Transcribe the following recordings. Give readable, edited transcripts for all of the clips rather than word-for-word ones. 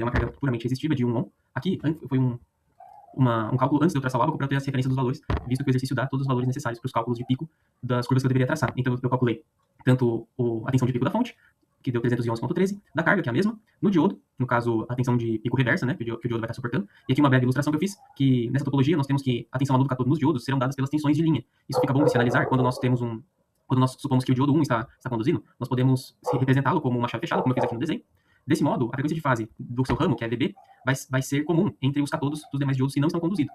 é uma carga puramente resistiva de 1 ohm. Aqui foi um cálculo antes de eu traçar o ábaco para ter as referências dos valores, visto que o exercício dá todos os valores necessários para os cálculos de pico das curvas que eu deveria traçar. Então eu calculei tanto a tensão de pico da fonte, que deu 311,13, da carga, que é a mesma, no diodo, no caso a tensão de pico reversa, né, que o diodo vai estar suportando, e aqui uma breve ilustração que eu fiz, que nessa topologia nós temos que a tensão anudo catodo nos diodos serão dadas pelas tensões de linha. Isso fica bom de se analisar quando nós temos quando nós supomos que o diodo 1 está conduzindo, nós podemos representá-lo como uma chave fechada, como eu fiz aqui no desenho. Desse modo, a frequência de fase do seu ramo, que é VB, vai ser comum entre os catodos dos demais diodos que não estão conduzindo.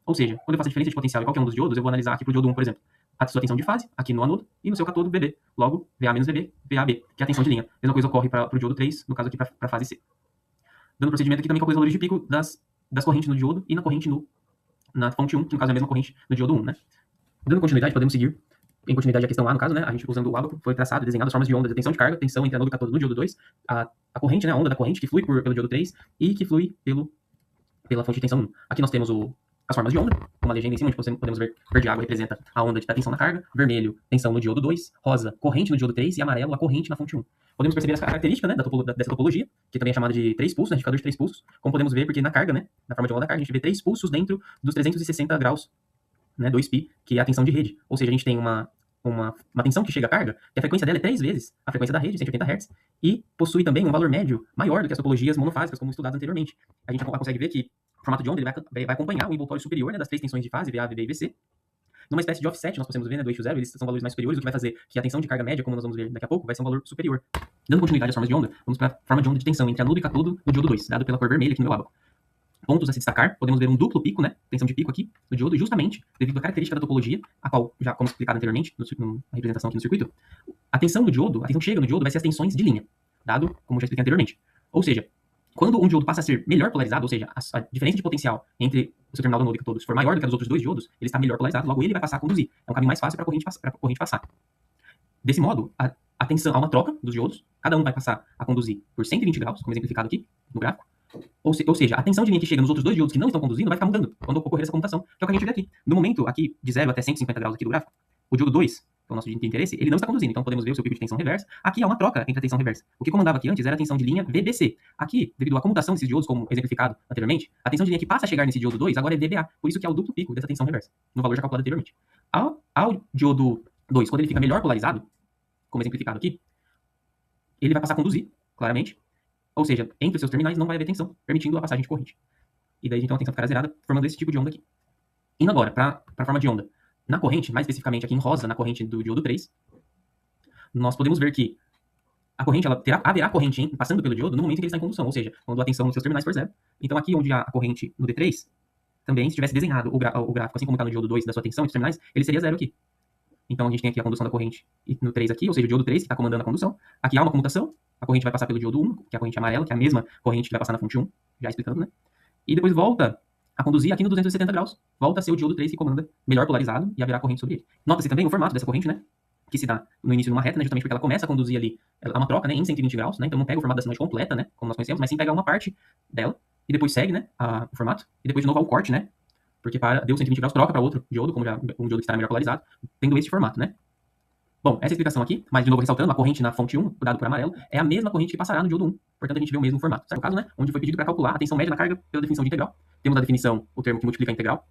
Ou seja, quando eu faço a diferença de potencial em qualquer um dos diodos, eu vou analisar aqui para o diodo 1, por exemplo, a sua tensão de fase, aqui no anodo, e no seu catodo VB. Logo, VA menos VB, VAB, que é a tensão de linha. Mesma coisa ocorre para o diodo 3, no caso aqui para a fase C. Dando procedimento aqui também calcula os valores de pico das correntes no diodo e na corrente na fonte 1, que no caso é a mesma corrente no diodo 1, né? Dando continuidade, podemos seguir em continuidade a questão A, no caso, né? A gente usando o ábaco, foi traçado, desenhado as formas de onda de tensão de carga, tensão entre anodo e catodo no diodo 2, a corrente, né? A onda da corrente que flui pelo diodo 3 e que flui pela fonte de tensão 1. Aqui nós temos as formas de onda, uma legenda em cima, onde podemos ver verde água representa a onda da tensão na carga, vermelho, tensão no diodo 2, rosa, corrente no diodo 3 e amarelo, a corrente na fonte 1. Podemos perceber as características, né, dessa topologia, que também é chamada de 3 pulsos, né, indicador de 3 pulsos, como podemos ver, porque na carga, né, na forma de onda da carga, a gente vê 3 pulsos dentro dos 360 graus, né, 2π, que é a tensão de rede. Ou seja, a gente tem uma tensão que chega à carga, que a frequência dela é 3 vezes a frequência da rede, 180 Hz, e possui também um valor médio maior do que as topologias monofásicas, como estudadas anteriormente. A gente consegue ver que o formato de onda ele vai acompanhar o envoltório superior, né, das 3 tensões de fase, VA, VB e VC. Numa espécie de offset, nós podemos ver, né, do eixo zero, eles são valores mais superiores, o que vai fazer que a tensão de carga média, como nós vamos ver daqui a pouco, vai ser um valor superior. Dando continuidade às formas de onda, vamos para a forma de onda de tensão entre anodo e catodo no diodo 2, dado pela cor vermelha aqui no meu ábaco. Pontos a se destacar, podemos ver um duplo pico, né, tensão de pico aqui no diodo, justamente devido à característica da topologia, a qual, já como explicado anteriormente, na representação aqui no circuito, a tensão que chega no diodo vai ser as tensões de linha, dado como já expliquei anteriormente. Ou seja, quando um diodo passa a ser melhor polarizado, ou seja, a diferença de potencial entre o seu terminal do anodo e catodo for maior do que a dos outros dois diodos, ele está melhor polarizado, logo ele vai passar a conduzir. É um caminho mais fácil para a corrente passar. Desse modo, a tensão, há uma troca dos diodos, cada um vai passar a conduzir por 120 graus, como exemplificado aqui no gráfico. Ou seja, a tensão de linha que chega nos outros dois diodos que não estão conduzindo vai ficar mudando quando ocorrer essa comutação, que é o que a gente vê aqui. No momento aqui de 0 até 150 graus aqui do gráfico, o diodo 2, que é o nosso de interesse, ele não está conduzindo, então podemos ver o seu pico de tensão reversa. Aqui há uma troca entre a tensão reversa. O que comandava aqui antes era a tensão de linha VBC. Aqui, devido à comutação desses diodos, como exemplificado anteriormente, a tensão de linha que passa a chegar nesse diodo 2 agora é VBA, por isso que é o duplo pico dessa tensão reversa, no valor já calculado anteriormente. Ao diodo 2, quando ele fica melhor polarizado, como exemplificado aqui, ele vai passar a conduzir, claramente. Ou seja, entre os seus terminais não vai haver tensão, permitindo a passagem de corrente. E daí, então, a tensão ficará zerada, formando esse tipo de onda aqui. Indo agora para a forma de onda. Na corrente, mais especificamente aqui em rosa, na corrente do diodo 3, nós podemos ver que a corrente haverá corrente passando pelo diodo no momento em que ele está em condução, ou seja, quando a tensão nos seus terminais for zero. Então, aqui onde há a corrente no D3, também, se tivesse desenhado o gráfico, assim como está no diodo 2 da sua tensão, dos terminais, ele seria zero aqui. Então, a gente tem aqui a condução da corrente no 3 aqui, ou seja, o diodo 3 que está comandando a condução. Aqui há uma comutação, a corrente vai passar pelo diodo 1, que é a corrente amarela, que é a mesma corrente que vai passar na fonte 1, já explicando, né? E depois volta a conduzir aqui no 270 graus. Volta a ser o diodo 3 que comanda, melhor polarizado, e haverá corrente sobre ele. Nota-se também o formato dessa corrente, né? Que se dá no início numa reta, né? Justamente porque ela começa a conduzir ali, ela é uma troca, né? Em 120 graus, né? Então não pega o formato da sinoide completa, né? Como nós conhecemos, mas sim pega uma parte dela, e depois segue, né? O formato, e depois de novo há o corte, né? Porque deu 120 graus, troca para outro diodo, como já um diodo que está melhor polarizado, tendo esse formato, né? Bom, essa explicação aqui, mas de novo ressaltando, a corrente na fonte 1, dado por amarelo, é a mesma corrente que passará no diodo 1. Portanto, a gente vê o mesmo formato. Certo? No caso, né, onde foi pedido para calcular a tensão média na carga pela definição de integral. Temos na definição o termo que multiplica a integral,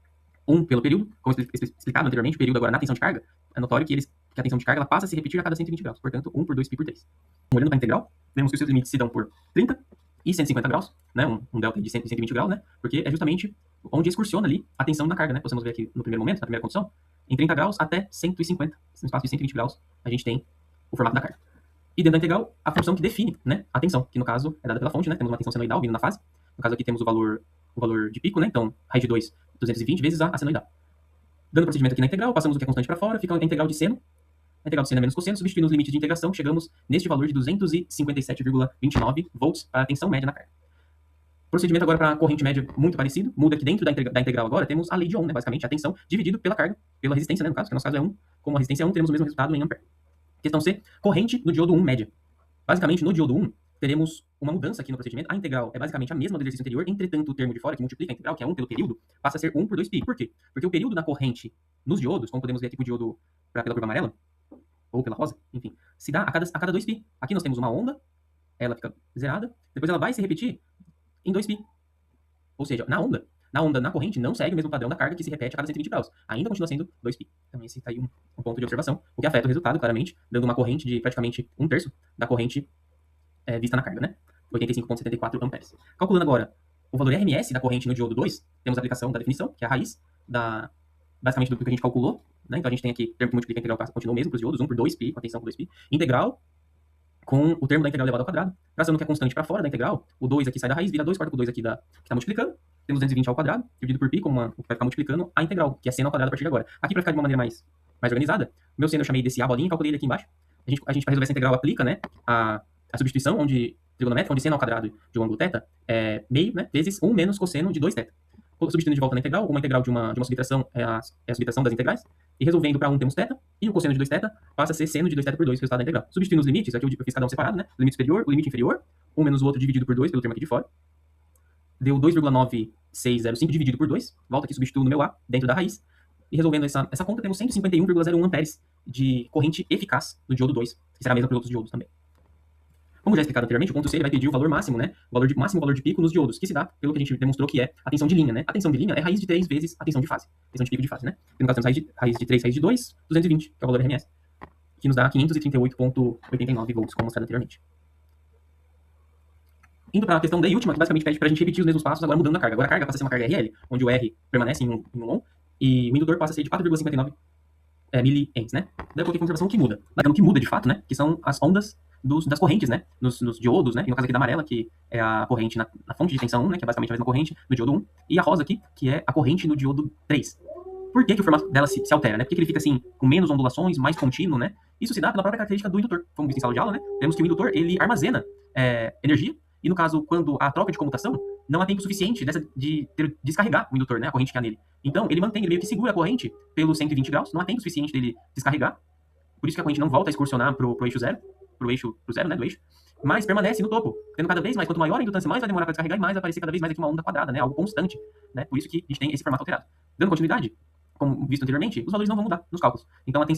1 pelo período, como explicado anteriormente, o período agora na tensão de carga, é notório que a tensão de carga ela passa a se repetir a cada 120 graus. Portanto, 1 por 2π por 3. Olhando para a integral, vemos que os seus limites se dão por 30 e 150 graus, né, um delta de 120 graus, né, porque é justamente onde excursiona ali a tensão na carga, né, podemos ver aqui no primeiro momento, na primeira condição, em 30 graus até 150, no espaço de 120 graus, a gente tem o formato da carga. E dentro da integral, a função que define, né, a tensão, que no caso é dada pela fonte, né, temos uma tensão senoidal vindo na fase, no caso aqui temos o valor de pico, né, então raiz de 2, 220 vezes a senoidal. Dando procedimento aqui na integral, passamos o que é constante para fora, fica a integral de seno, a integral de seno é menos cosseno, substituindo os limites de integração, chegamos neste valor de 257,29 volts para a tensão média na carga. Procedimento agora para a corrente média muito parecido, muda que dentro da integral agora temos a lei de Ohm, né, basicamente a tensão dividido pela carga, pela resistência, né, no caso, que no nosso caso é 1, como a resistência é 1, teremos o mesmo resultado em ampere. Questão C, corrente no diodo 1 média. Basicamente, no diodo 1, teremos uma mudança aqui no procedimento. A integral é basicamente a mesma do exercício anterior, entretanto, o termo de fora, que multiplica a integral, que é 1 pelo período, passa a ser 1 por 2π. Por quê? Porque o período na corrente nos diodos, como podemos ver aqui pro diodo pela curva amarela, ou pela rosa, enfim, se dá a cada 2π. Aqui nós temos uma onda, ela fica zerada, depois ela vai se repetir em 2π. Ou seja, na corrente não segue o mesmo padrão da carga que se repete a cada 120 graus. Ainda continua sendo 2π. Também esse está aí um ponto de observação, o que afeta o resultado, claramente, dando uma corrente de praticamente 1/3 da corrente vista na carga, né? 85,74 amperes. Calculando agora o valor RMS da corrente no diodo 2, temos a aplicação da definição, que é a raiz basicamente do que a gente calculou, né? Então a gente tem aqui termo que multiplica a integral continua o mesmo para os diodos, 1 por 2π, com atenção com 2π, integral com o termo da integral elevado ao quadrado, traçando que é constante para fora da integral, o 2 aqui sai da raiz, vira 2, corta com o 2 aqui que está multiplicando, temos 220 ao quadrado, dividido por π, como o que vai ficar multiplicando a integral, que é seno ao quadrado a partir de agora. Aqui, para ficar de uma maneira mais organizada, o meu seno eu chamei desse A bolinha e calculei ele aqui embaixo. A gente para resolver essa integral, aplica, né, a substituição trigonométrica, onde seno ao quadrado de um ângulo θ é meio, né, vezes 1 menos cosseno de 2θ. Substituindo de volta na integral, uma integral de uma subtração é a subtração das integrais, e resolvendo para 1 temos θ, e o cosseno de 2θ passa a ser seno de 2θ por 2, resultado da integral. Substituindo os limites, aqui eu fiz cada um separado, né? O limite superior, o limite inferior, 1 menos o outro dividido por 2, pelo termo aqui de fora. Deu 2,9605 dividido por 2, volta aqui, substituo no meu A, dentro da raiz, e resolvendo essa conta, temos 151,01 amperes de corrente eficaz no diodo 2, que será a mesma para os outros diodos também. Como já explicado anteriormente, o ponto C ele vai pedir o valor máximo, né? Máximo valor de pico nos diodos, que se dá pelo que a gente demonstrou que é a tensão de linha, né? A tensão de linha é raiz de 3 vezes a tensão de fase. Tensão de pico de fase, né? E no caso temos raiz de 3, raiz de 2, 220, que é o valor RMS, que nos dá 538,89 volts, como mostrado anteriormente. Indo para a questão da última, que basicamente pede para a gente repetir os mesmos passos, agora mudando a carga. Agora a carga passa a ser uma carga RL, onde o R permanece em um ohm, e o indutor passa a ser de 4,59 miliamps, né? Daí eu coloquei como observação que muda. Lembrando que muda de fato, né? Que são as ondas das correntes, né? Nos diodos, né? E no caso aqui da amarela, que é a corrente na fonte de tensão 1, né? Que é basicamente a mesma corrente no diodo 1. E a rosa aqui, que é a corrente no diodo 3. Por que o formato dela se altera, né? Por que ele fica assim, com menos ondulações, mais contínuo, né? Isso se dá pela própria característica do indutor. Como visto em sala de aula, né? Vemos que o indutor, ele armazena energia, e no caso, quando a troca de comutação, não há tempo suficiente de descarregar o indutor, né? A corrente que há nele. Então, ele meio que segura a corrente pelos 120 graus, não há tempo suficiente dele descarregar, por isso que a corrente não volta a excursionar pro eixo zero, pro zero, né, do eixo, mas permanece no topo, tendo cada vez mais, quanto maior a indutância, mais vai demorar para descarregar e mais vai aparecer cada vez mais aqui uma onda quadrada, né, algo constante, né, por isso que a gente tem esse formato alterado. Dando continuidade, como visto anteriormente, os valores não vão mudar nos cálculos. Então, a tensão